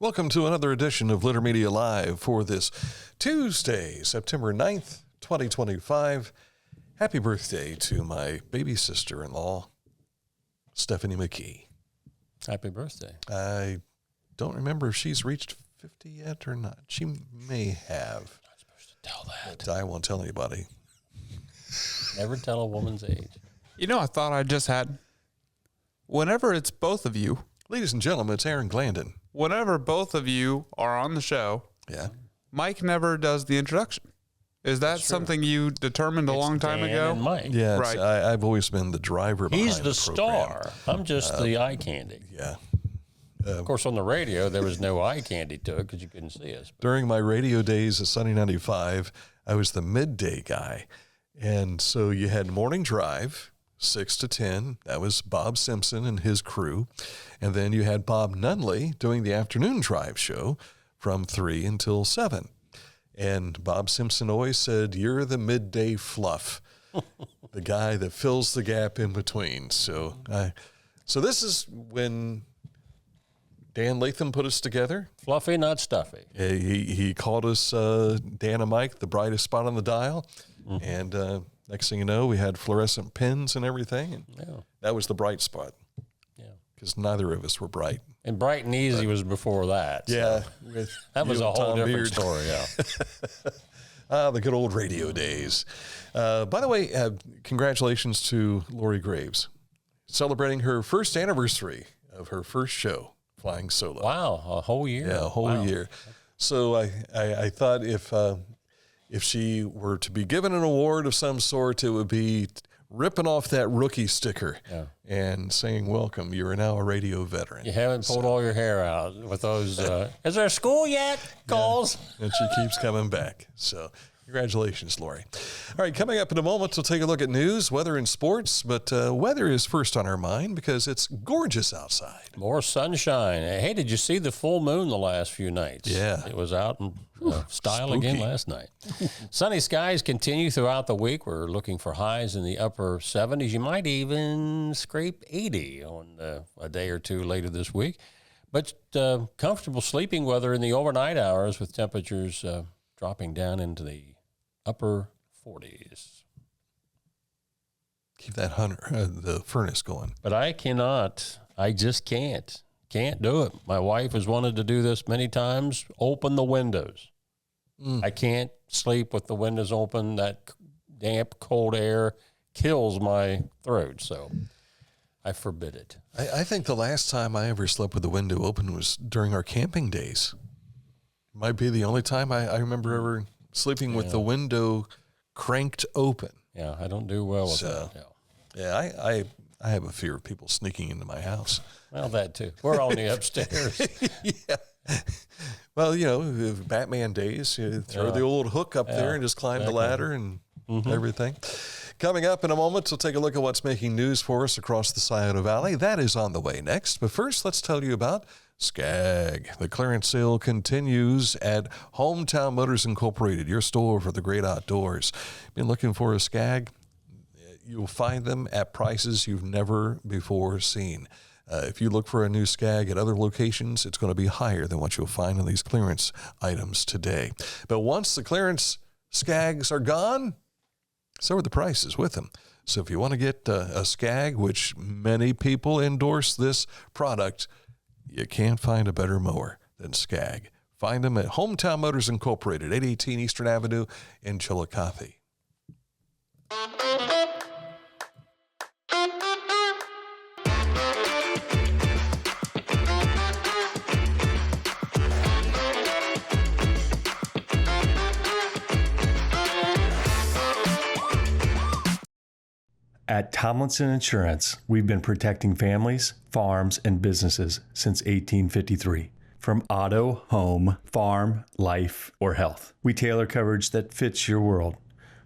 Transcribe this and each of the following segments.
Welcome to another edition of Litter Media Live for this Tuesday, September 9th, 2025. Happy birthday to my baby sister-in-law, Stephanie McKee. Happy birthday. I don't remember if she's reached 50 yet or not. She may have. Not supposed to tell that. But I won't tell anybody. Never tell a woman's age. You know, I thought I just had, whenever it's both of you, Ladies and gentlemen, it's Aaron Glandon. whenever both of you are on the show, Yeah. Mike never does the introduction. Is that something you determined a long time Dan ago? and Mike. Yeah, Right. I've always been the driver behind He's the program. star. I'm just the eye candy. Yeah. Of course, on the radio, there was no eye candy to it because you couldn't see us. During my radio days at Sunny 95, I was the midday guy. And so you had morning drive, 6 to 10. That was Bob Simpson and his crew. And then you had Bob Nunley doing the afternoon drive show from 3 until 7. And Bob Simpson always said, "You're the midday fluff, the guy that fills the gap in between." So this is when Dan Latham put us together. Fluffy, not stuffy. He called us, Dan and Mike, the brightest spot on the dial. Mm-hmm. And next thing you know, we had fluorescent pins and everything. And Yeah. that was the bright spot Yeah. because neither of us were bright. And Bright and Easy was before that. so Yeah. that was a whole different story. Yeah. The good old radio days. By the way, congratulations to Lori Graves, celebrating her first anniversary of her first show, Flying Solo. Wow. A whole year. Yeah, a whole year. So I thought if she were to be given an award of some sort, it would be ripping off that rookie sticker and saying, "Welcome, you are now a radio veteran." You haven't pulled all your hair out with those. Is there school yet? Calls. And she keeps coming back. So congratulations, Lori. All right, coming up in a moment, we'll take a look at news, weather, and sports. But weather is first on our mind because it's gorgeous outside. More sunshine. Hey, did you see the full moon the last few nights? Yeah. It was out in style spooky. again last night. Sunny skies continue throughout the week. We're looking for highs in the upper 70s. You might even scrape 80 on a day or two later this week. But comfortable sleeping weather in the overnight hours with temperatures dropping down into the upper 40s. Keep that the furnace going. But I cannot. I just can't. Can't do it. My wife has wanted to do this many times. Open the windows. I can't sleep with the windows open. That damp, cold air kills my throat. So I forbid it. I think the last time I ever slept with the window open was during our camping days. Might be the only time I remember ever sleeping with the window cranked open. Yeah, I don't do well with that. Yeah. Yeah, I have a fear of people sneaking into my house. Well, that too. We're only upstairs. Yeah. Well, you know, Batman days, you throw the old hook up there and just climb the ladder and everything. Coming up in a moment, we'll take a look at what's making news for us across the Scioto Valley. That is on the way next. But first, let's tell you about Skag. The clearance sale continues at Hometown Motors Incorporated, your store for the great outdoors. Been looking for a Skag? You'll find them at prices you've never before seen. If you look for a new Skag at other locations, it's going to be higher than what you'll find in these clearance items today. But once the clearance Skags are gone, so are the prices with them. So if you want to get a Skag, which many people endorse this product, you can't find a better mower than Skag. Find them at Hometown Motors Incorporated, 818 Eastern Avenue in Chillicothe. At Tomlinson Insurance, we've been protecting families, farms, and businesses since 1853. From auto, home, farm, life, or health, we tailor coverage that fits your world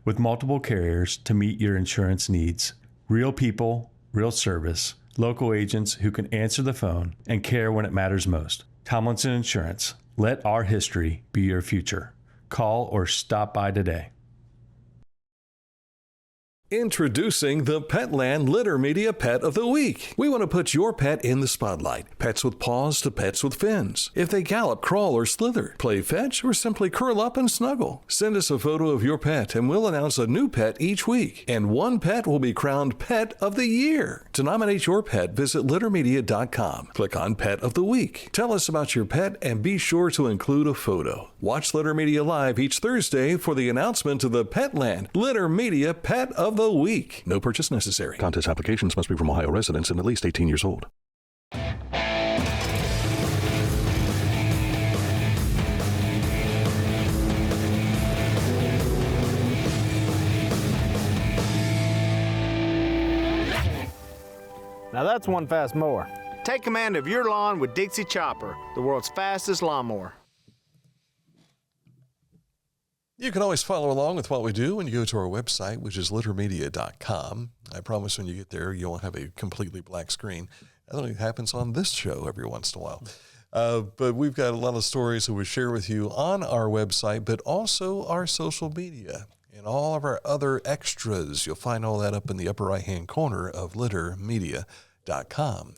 with multiple carriers to meet your insurance needs. Real people, real service, local agents who can answer the phone and care when it matters most. Tomlinson Insurance. Let our history be your future. Call or stop by today. Introducing the Petland Litter Media Pet of the Week. We want to put your pet in the spotlight. Pets with paws to pets with fins. If they gallop, crawl, or slither, play fetch, or simply curl up and snuggle. Send us a photo of your pet and we'll announce a new pet each week. And one pet will be crowned Pet of the Year. To nominate your pet, visit littermedia.com. Click on Pet of the Week. Tell us about your pet and be sure to include a photo. Watch Litter Media Live each Thursday for the announcement of the Petland Litter Media Pet of the Week. No purchase necessary. Contest applications must be from Ohio residents and at least 18 years old. Now that's one fast mower. Take command of your lawn with Dixie Chopper, the world's fastest lawnmower. You can always follow along with what we do when you go to our website, which is littermedia.com. I promise when you get there, you won't have a completely black screen. That only happens on this show every once in a while. But we've got a lot of stories that we share with you on our website, but also our social media and all of our other extras. You'll find all that up in the upper right-hand corner of littermedia.com.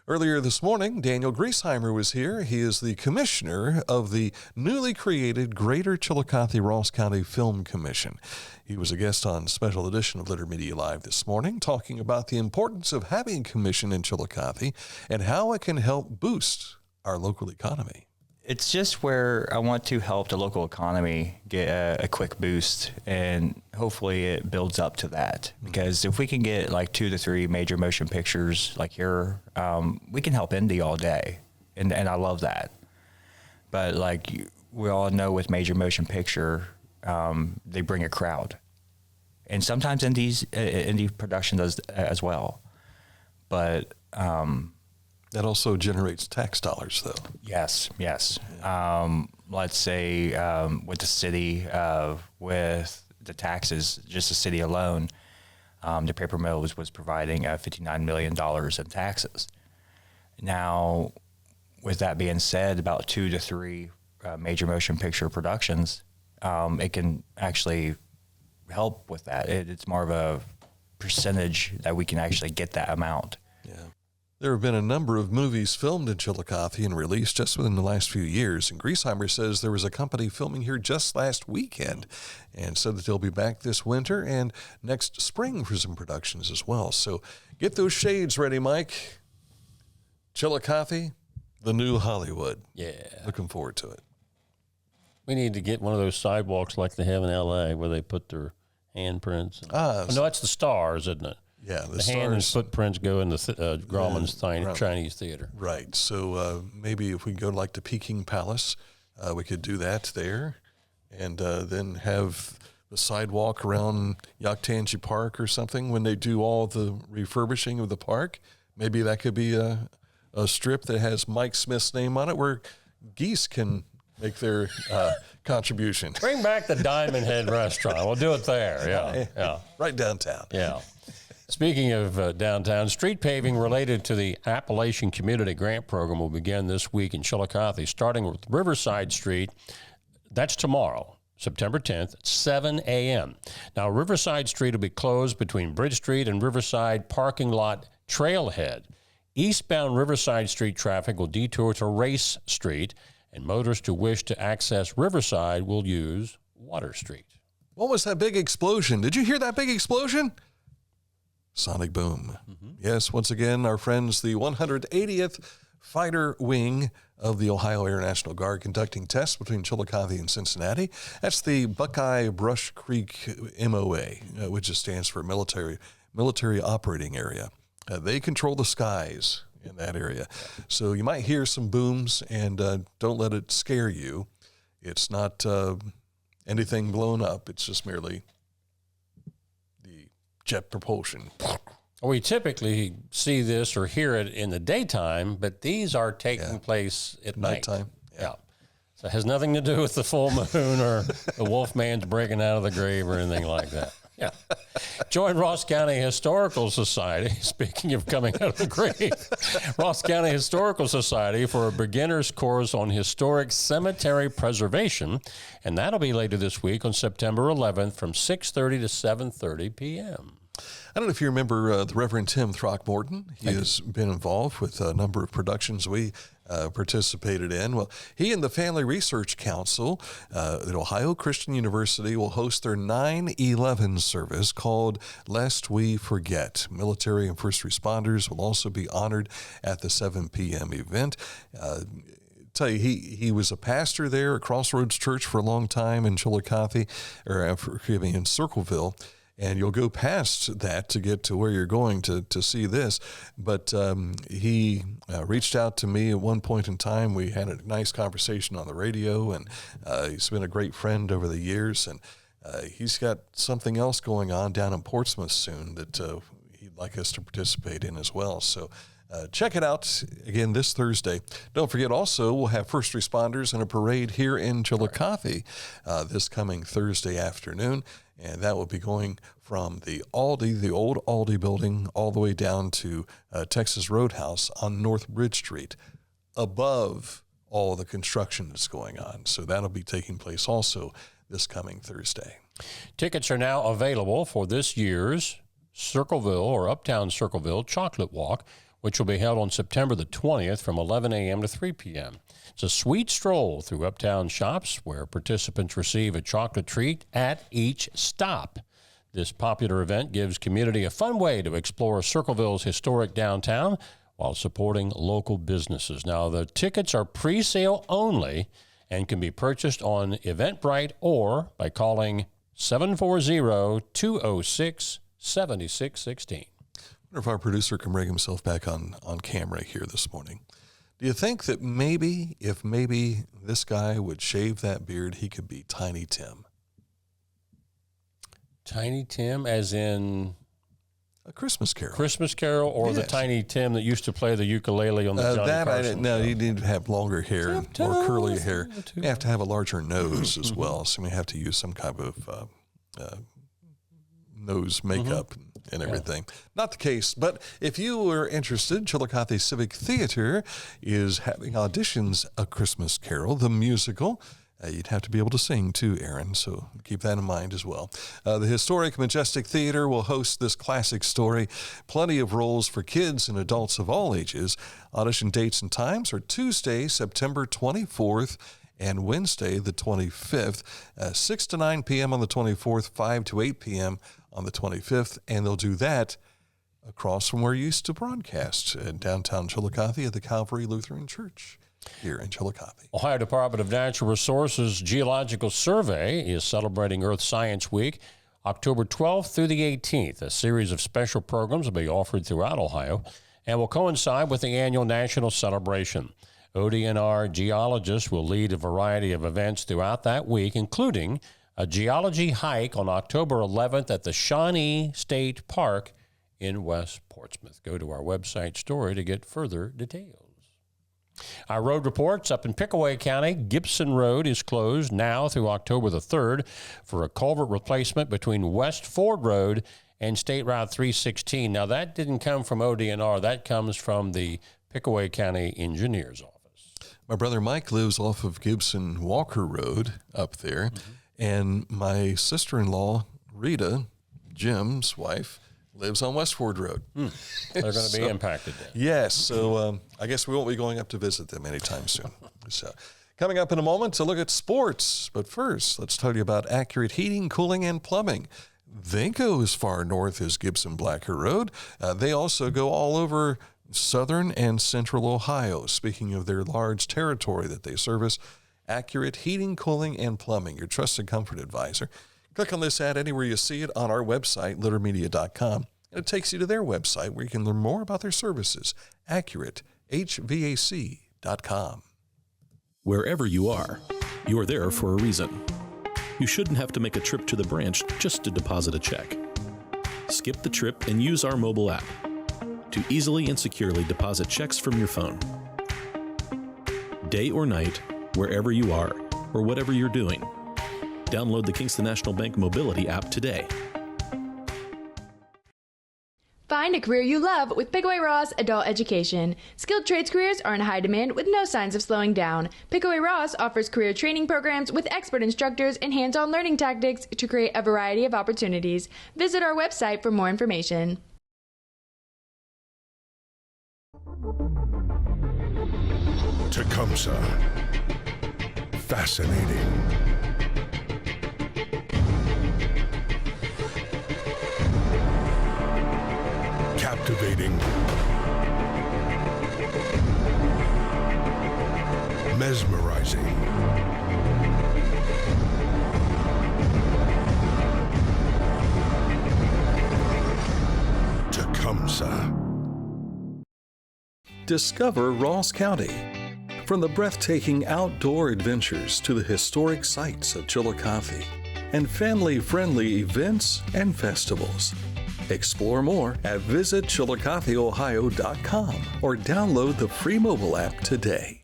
Earlier this morning, Daniel Griesheimer was here. He is the commissioner of the newly created Greater Chillicothe-Ross County Film Commission. He was a guest on Special Edition of Litter Media Live this morning, talking about the importance of having a commission in Chillicothe and how it can help boost our local economy. It's just where I want to help the local economy get a quick boost, and hopefully it builds up to that. Because if we can get like 2 to 3 major motion pictures like here, we can help Indy all day, and I love that. But like we all know with major motion picture, they bring a crowd, and sometimes indie production does as well. But that also generates tax dollars, though. Yes. Let's say with the city, with the taxes, just the city alone, the paper mill was providing $59 million in taxes. Now, with that being said, about 2 to 3 major motion picture productions, it can actually help with that. It's more of a percentage that we can actually get that amount. Yeah. There have been a number of movies filmed in Chillicothe and released just within the last few years. And Griesheimer says there was a company filming here just last weekend and said that they'll be back this winter and next spring for some productions as well. So get those shades ready, Mike. Chillicothe, the new Hollywood. Yeah. Looking forward to it. We need to get one of those sidewalks like they have in L.A. where they put their handprints. No, that's the stars, isn't it? Yeah, the hand and footprints go in the Grauman's Chinese theater. Right. So maybe if we go like to Peking Palace, we could do that there, and then have the sidewalk around Yaktanji Park or something when they do all the refurbishing of the park. Maybe that could be a strip that has Mike Smith's name on it where geese can make their contribution. Bring back the Diamond Head Restaurant. We'll do it there. Yeah. Right downtown. Yeah. Speaking of downtown, street paving related to the Appalachian Community Grant Program will begin this week in Chillicothe, starting with Riverside Street. That's tomorrow, September 10th at 7 a.m. Now, Riverside Street will be closed between Bridge Street and Riverside Parking Lot Trailhead. Eastbound Riverside Street traffic will detour to Race Street, and motorists who wish to access Riverside will use Water Street. What was that big explosion? Did you hear that big explosion? Sonic boom. Mm-hmm. Yes, once again, our friends, the 180th Fighter Wing of the Ohio Air National Guard conducting tests between Chillicothe and Cincinnati. That's the Buckeye Brush Creek MOA, which stands for Military Operating Area. They control the skies in that area. So you might hear some booms, and don't let it scare you. It's not anything blown up. It's just merely jet propulsion. We typically see this or hear it in the daytime, but these are taking place at nighttime. Yeah. So it has nothing to do with the full moon or the Wolfman's breaking out of the grave or anything like that. Yeah. Join Ross County Historical Society, speaking of coming out of the grave, Ross County Historical Society for a beginner's course on historic cemetery preservation, and that'll be later this week on September 11th from 6:30 to 7:30 p.m. I don't know if you remember the Reverend Tim Throckmorton. He has been involved with a number of productions we participated in. Well, he and the Family Research Council at Ohio Christian University will host their 9/11 service called Lest We Forget. Military and first responders will also be honored at the 7 p.m. event. Tell you, he was a pastor there at Crossroads Church for a long time in Chillicothe, in Circleville. And you'll go past that to get to where you're going to see this. But he reached out to me at one point in time. We had a nice conversation on the radio, and he's been a great friend over the years. And he's got something else going on down in Portsmouth soon that he'd like us to participate in as well. So check it out again this Thursday. Don't forget also, we'll have first responders in a parade here in Chillicothe this coming Thursday afternoon. And that will be going from the old Aldi building, all the way down to Texas Roadhouse on North Bridge Street, above all the construction that's going on. So that'll be taking place also this coming Thursday. Tickets are now available for this year's Circleville or Uptown Circleville Chocolate Walk, which will be held on September the 20th from 11 a.m. to 3 p.m. It's a sweet stroll through Uptown shops where participants receive a chocolate treat at each stop. This popular event gives community a fun way to explore Circleville's historic downtown while supporting local businesses. Now, the tickets are pre-sale only and can be purchased on Eventbrite or by calling 740-206-7616. I wonder if our producer can bring himself back on camera here this morning. Do you think that maybe this guy would shave that beard, he could be Tiny Tim? Tiny Tim as in A Christmas Carol. Christmas Carol, or Yes. the Tiny Tim that used to play the ukulele on the Johnny that Carson I didn't know. show? You need to have longer hair and more curly hair. You have to have a larger nose as well. So we have to use some kind of nose makeup and everything. Not the case, but if you were interested, Chillicothe Civic Theater is having auditions A Christmas Carol, the musical. You'd have to be able to sing too, Aaron, so keep that in mind as well. The Historic Majestic Theater will host this classic story. Plenty of roles for kids and adults of all ages. Audition dates and times are Tuesday, September 24th, and Wednesday, the 25th, 6 to 9 p.m. on the 24th, 5 to 8 p.m. on the 25th, and they'll do that across from where you used to broadcast in downtown Chillicothe at the Calvary Lutheran Church here in Chillicothe. Ohio Department of Natural Resources Geological Survey is celebrating Earth Science Week, October 12th through the 18th. A series of special programs will be offered throughout Ohio and will coincide with the annual national celebration. ODNR geologists will lead a variety of events throughout that week, including a geology hike on October 11th at the Shawnee State Park in West Portsmouth. Go to our website story to get further details. Our road reports up in Pickaway County. Gibson Road is closed now through October the 3rd for a culvert replacement between West Ford Road and State Route 316. Now, that didn't come from ODNR. That comes from the Pickaway County Engineer's Office. My brother Mike lives off of Gibson Walker Road up there, and my sister-in-law, Rita, Jim's wife, lives on West Ford Road. They're going to be impacted then. Yes, so I guess we won't be going up to visit them anytime soon. So, coming up in a moment to look at sports. But first, let's tell you about Accurate Heating, Cooling, and Plumbing. They go as far north as Gibson Blacker Road. They also go all over southern and central Ohio. Speaking of their large territory that they service, Accurate Heating, Cooling, and Plumbing, your trusted comfort advisor. Click on this ad anywhere you see it on our website, littermedia.com, and it takes you to their website where you can learn more about their services, AccurateHVAC.com. Wherever you are, you're there for a reason. You shouldn't have to make a trip to the branch just to deposit a check. Skip the trip and use our mobile app to easily and securely deposit checks from your phone. Day or night, wherever you are, or whatever you're doing, download the Kingston National Bank Mobility app today. Find Find a career you love with Pickaway Ross Adult Education. Skilled trades careers are in high demand with no signs of slowing down. Pickaway Ross offers career training programs with expert instructors and hands-on learning tactics to create a variety of opportunities. Visit our website for more information. Tecumseh. Fascinating. Captivating. Mesmerizing. Tecumseh. Discover Ross County. From the breathtaking outdoor adventures to the historic sights of Chillicothe and family-friendly events and festivals. Explore more at visitchillicotheohio.com or download the free mobile app today.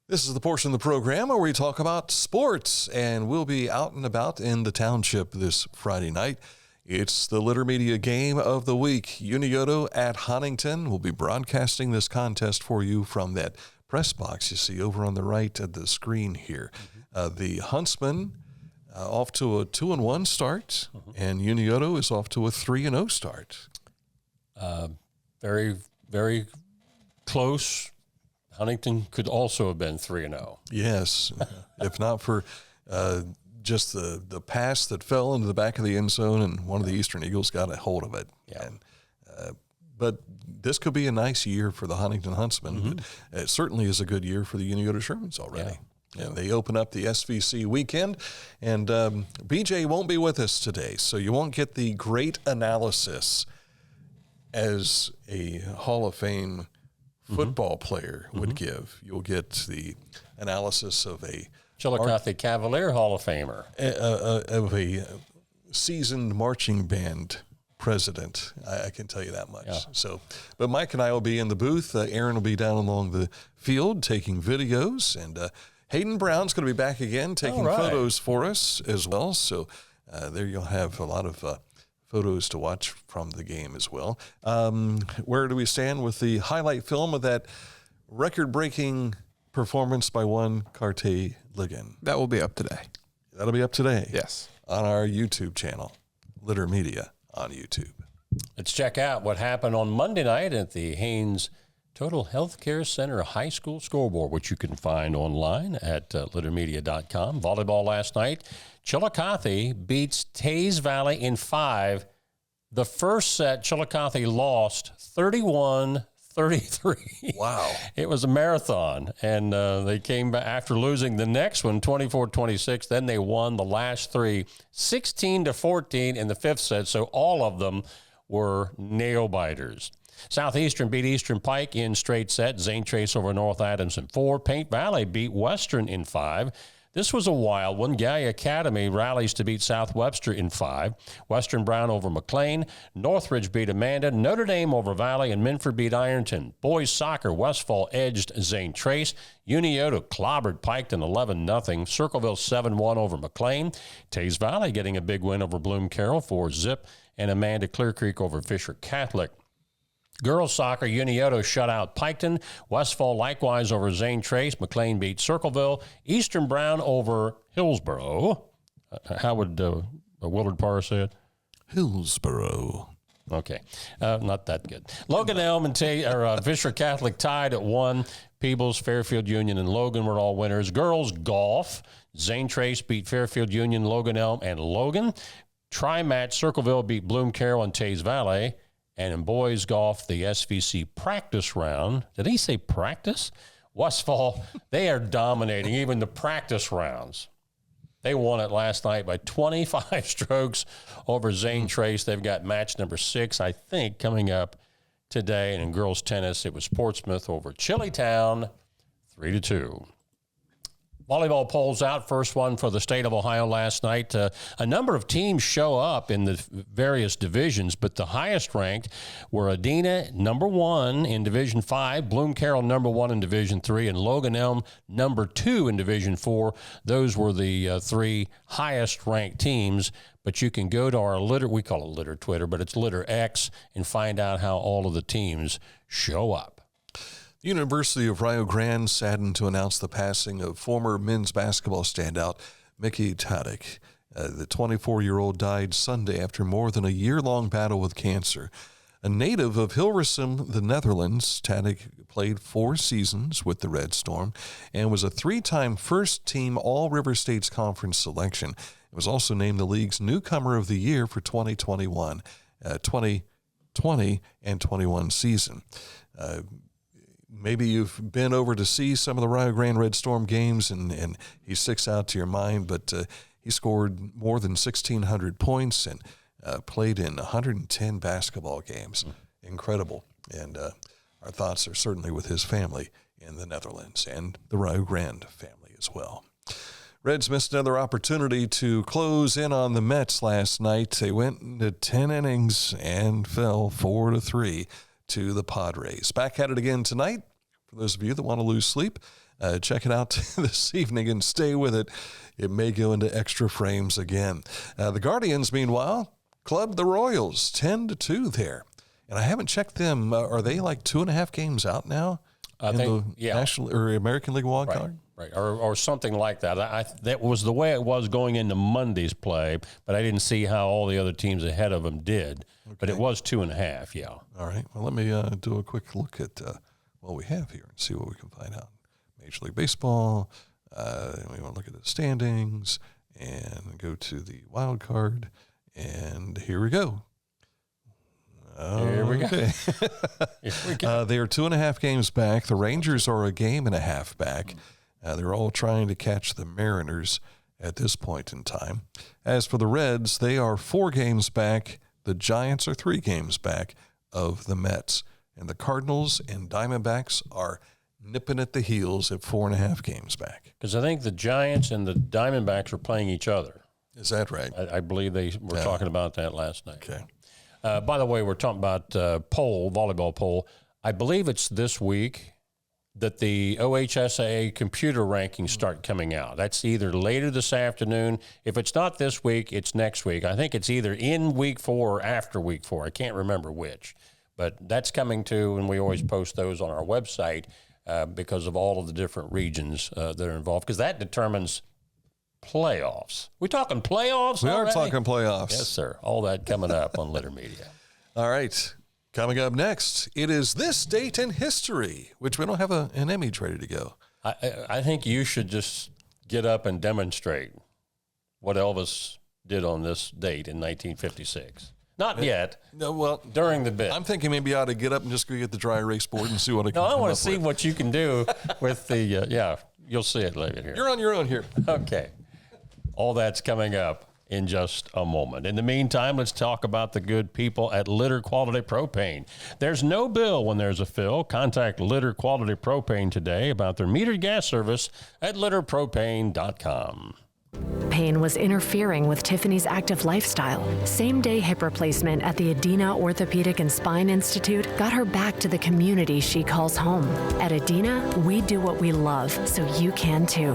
This is the portion of the program where we talk about sports, and we'll be out and about in the township this Friday night. It's the Litter Media Game of the Week. Unioto at Huntington will be broadcasting this contest for you from that press box you see over on the right of the screen here. The Huntsman off to a 2-1 start, and Unioto is off to a 3-0 start. Very, very close. Huntington could also have been 3-0. Yes, if not for just the pass that fell into the back of the end zone, and one of the Eastern Eagles got a hold of it. Yeah. And, but this could be a nice year for the Huntington Huntsmen. But it certainly is a good year for the Unioto Shermans already. Yeah. And they open up the SVC weekend, and BJ won't be with us today, so you won't get the great analysis as a Hall of Fame football player would give. You'll get the analysis of a Chillicothe Cavalier Hall of Famer. Of a seasoned marching band president. I can tell you that much. Yeah. So, but Mike and I will be in the booth. Aaron will be down along the field taking videos, and Hayden Brown's going to be back again taking photos for us as well. So there you'll have a lot of photos to watch from the game as well. Where do we stand with the highlight film of that record-breaking performance by one Carte Ligon? That will be up today. That'll be up today. Yes. On our YouTube channel, Litter Media on YouTube. Let's check out what happened on Monday night at the Haynes Total Healthcare Center High School scoreboard, which you can find online at littermedia.com. Volleyball last night. Chillicothe beats Teays Valley in 5. The first set, Chillicothe lost 31-33. Wow. It was a marathon, and they came back after losing the next one, 24-26. Then they won the last 3, 16-14 in the 5th set, so all of them were nail-biters. Southeastern beat Eastern Pike in straight set. Zane Trace over North Adams in 4. Paint Valley beat Western in 5. This was a wild one. Gallia Academy rallies to beat South Webster in 5. Western Brown over McLean. Northridge beat Amanda. Notre Dame over Valley, and Minford beat Ironton. Boys soccer, Westfall edged Zane Trace. Unioto clobbered Piketon 11-0. Circleville 7-1 over McLean. Teays Valley getting a big win over Bloom Carroll for Zip, and Amanda Clear Creek over Fisher Catholic. Girls soccer, Unioto shut out Piketon. Westfall likewise over Zane Trace. McLean beat Circleville. Eastern Brown over Hillsboro. How would Willard Parr say it? Hillsboro. Okay, not that good. Logan Elm and Fisher Catholic tied at 1. Peebles, Fairfield Union, and Logan were all winners. Girls golf, Zane Trace beat Fairfield Union, Logan Elm, and Logan. Tri-match, Circleville beat Bloom Carroll and Teays Valley. And in boys golf, the SVC practice round. Did he say practice? Westfall, they are dominating even the practice rounds. They won it last night by 25 strokes over Zane Trace. They've got match number 6, I think, coming up today. And in girls tennis, it was Portsmouth over Chillytown, 3-2. Volleyball polls out, first one for the state of Ohio last night. A number of teams show up in the various divisions, but the highest ranked were Adena, number 1 in Division 5, Bloom Carroll, number 1 in Division 3, and Logan Elm, number 2 in Division 4. Those were the 3 highest ranked teams. But you can go to our Litter, we call it Litter Twitter, but it's Litter X, and find out how all of the teams show up. The University of Rio Grande saddened to announce the passing of former men's basketball standout Mickey Tadek. The 24-year-old died Sunday after more than a year-long battle with cancer. A native of Hilversum, the Netherlands, Tadek played 4 seasons with the Red Storm and was a 3-time first-team All-River States Conference selection. It was also named the league's newcomer of the year for 2021, 2020 and 21 season. Maybe you've been over to see some of the Rio Grande Red Storm games, and he sticks out to your mind, but he scored more than 1,600 points and played in 110 basketball games. Incredible. And our thoughts are certainly with his family in the Netherlands and the Rio Grande family as well. Reds missed another opportunity to close in on the Mets last night. They went into 10 innings and fell 4-3 to the Padres. Back at it again tonight. For those of you that want to lose sleep, check it out this evening and stay with it. It may go into extra frames again. The Guardians, meanwhile, clubbed the Royals 10-2 there. And I haven't checked them. Are they like 2.5 games out now? I think, yeah. National or American League wild card? Right, or something like that. That was the way it was going into Monday's play, but I didn't see how all the other teams ahead of them did. Okay. But it was 2.5, yeah. All right. Well, let me do a quick look at what we have here and see what we can find out. Major League Baseball. We want to look at the standings and go to the wild card. And here we go. Here we go. Here we go. They are 2.5 games back. The Rangers are a game and a half back. They're all trying to catch the Mariners at this point in time. As for the Reds, they are 4 games back. The Giants are 3 games back of the Mets. And the Cardinals and Diamondbacks are nipping at the heels at 4.5 games back. Because I think the Giants and the Diamondbacks are playing each other. Is that right? I believe they were talking about that last night. Okay. By the way, we're talking about volleyball poll. I believe it's this week that the OHSAA computer rankings start coming out. That's either later this afternoon. If it's not this week, it's next week. I think it's either in week 4 or after week 4. I can't remember which. But that's coming too, and we always post those on our website because of all of the different regions that are involved, because that determines playoffs. We talking playoffs We already? are talking playoffs. Yes, sir. All that coming up on Litter Media. All right. Coming up next, it is This Date in History, which we don't have an image ready to go. I think you should just get up and demonstrate what Elvis did on this date in 1956. Not yet. No, well, during the bit. I'm thinking maybe I ought to get up and just go get the dry erase board and see what I can No, I come want up to see with. what you can do with the, you'll see it later here. You're on your own here. Okay. All that's coming up in just a moment. In the meantime, let's talk about the good people at Litter Quality Propane. There's no bill when there's a fill. Contact Litter Quality Propane today about their metered gas service at litterpropane.com. Pain was interfering with Tiffany's active lifestyle. Same-day hip replacement at the Adena Orthopedic and Spine Institute got her back to the community she calls home. At Adena, we do what we love, so you can too.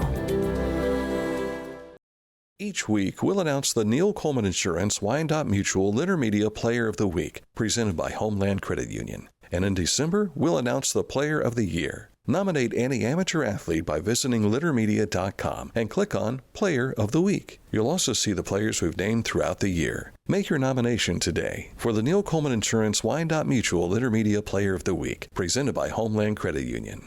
Each week, we'll announce the Neil Coleman Insurance Wyandotte Mutual Litter Media Player of the Week, presented by Homeland Credit Union. And in December, we'll announce the Player of the Year. Nominate any amateur athlete by visiting littermedia.com and click on Player of the Week. You'll also see the players we've named throughout the year. Make your nomination today for the Neil Coleman Insurance Wyandotte Mutual Litter Media Player of the Week, presented by Homeland Credit Union.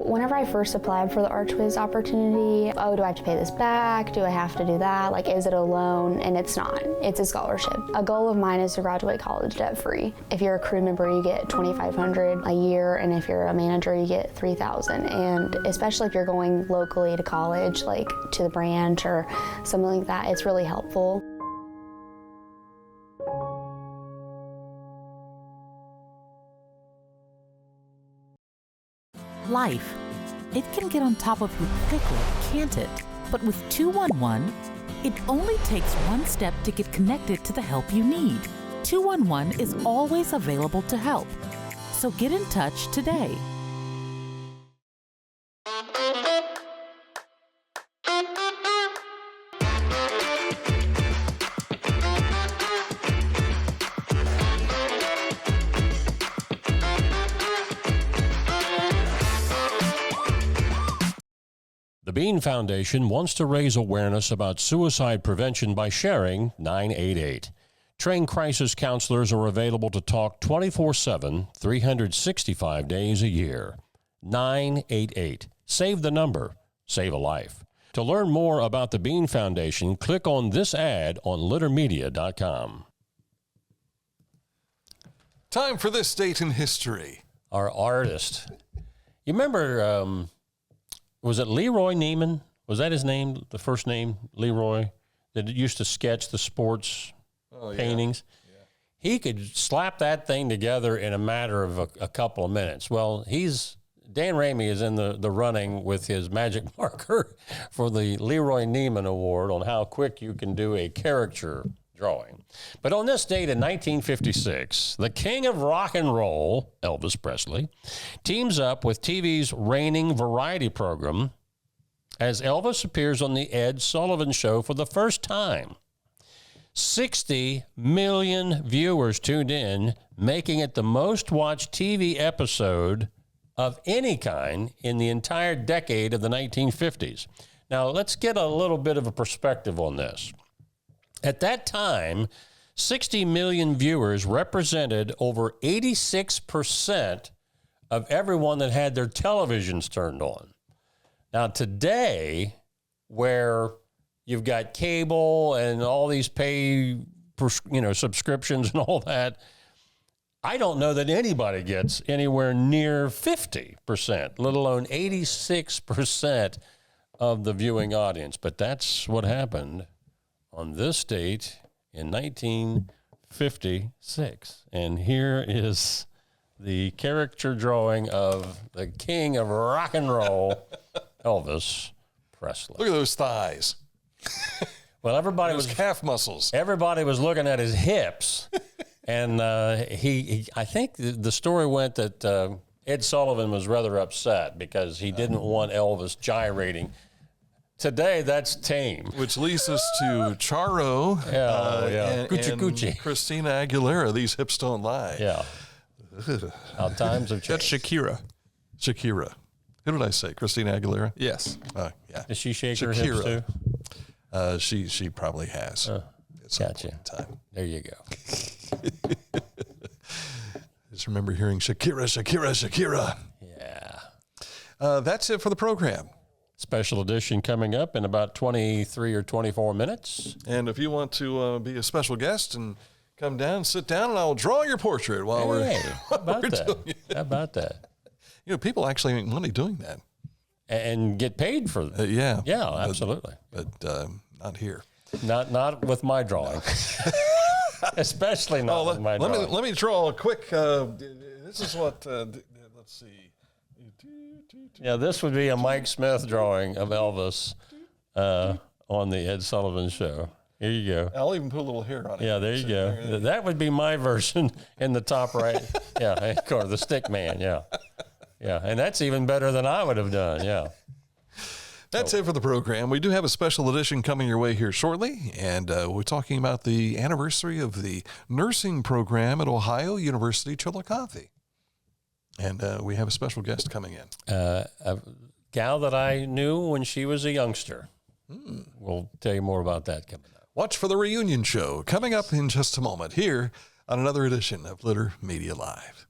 Whenever I first applied for the Archways opportunity, do I have to pay this back? Do I have to do that? Is it a loan? And it's not. It's a scholarship. A goal of mine is to graduate college debt-free. If you're a crew member, you get $2,500 a year, and if you're a manager, you get $3,000. And especially if you're going locally to college, to the branch or something like that, it's really helpful. Life. it can get on top of you quickly, can't it? But with 211, it only takes one step to get connected to the help you need. 211 is always available to help. So get in touch today. The Bean Foundation wants to raise awareness about suicide prevention by sharing 988. Trained crisis counselors are available to talk 24/7, 365 days a year. 988. Save the number. Save a life. To learn more about the Bean Foundation, click on this ad on littermedia.com. Time for this date in history. Our artist. You remember... was it Leroy Neiman? Was that his name, the first name, Leroy, that used to sketch the sports paintings? Yeah. He could slap that thing together in a matter of a couple of minutes. Well, Dan Ramey is in the running with his magic marker for the Leroy Neiman Award on how quick you can do a caricature drawing. But on this date in 1956, the king of rock and roll, Elvis Presley, teams up with TV's reigning variety program as Elvis appears on the Ed Sullivan Show for the first time. 60 million viewers tuned in, making it the most watched TV episode of any kind in the entire decade of the 1950s. Now, let's get a little bit of a perspective on this. At that time, 60 million viewers represented over 86% of everyone that had their televisions turned on. Now, today, where you've got cable and all these subscriptions and all that, I don't know that anybody gets anywhere near 50%, let alone 86% of the viewing audience. But that's what happened on this date in 1956. And here is the caricature drawing of the king of rock and roll, Elvis Presley. Look at those thighs. Well, everybody those calf muscles. Everybody was looking at his hips. And I think the story went that Ed Sullivan was rather upset because he didn't want Elvis gyrating. Today, that's tame. Which leads us to Charo and Christina Aguilera. These hips don't lie. Yeah. How times have changed. That's Shakira. Who did I say? Christina Aguilera? Yes. Yeah. Does she shake her hips too? She probably has. Gotcha. There you go. Just remember hearing Shakira. Yeah. That's it for the program. Special edition coming up in about 23 or 24 minutes. And if you want to be a special guest and come down, sit down, and I'll draw your portrait while we're doing it. How about that? You know, people actually make money doing that. And get paid for that. Yeah. Yeah, absolutely. But not here. Not with my drawing. Especially not with my drawing. Let me draw a quick, this is what, let's see. Yeah, this would be a Mike Smith drawing of Elvis on the Ed Sullivan Show. Here you go. I'll even put a little hair on it. Yeah, there you go. That would be my version in the top right. Yeah, of course, the stick man, yeah. Yeah, and that's even better than I would have done, yeah. That's it for the program. We do have a special edition coming your way here shortly, and we're talking about the anniversary of the nursing program at Ohio University Chillicothe. And we have a special guest coming in. A gal that I knew when she was a youngster. We'll tell you more about that coming up. Watch for the reunion show coming up in just a moment here on another edition of Litter Media Live.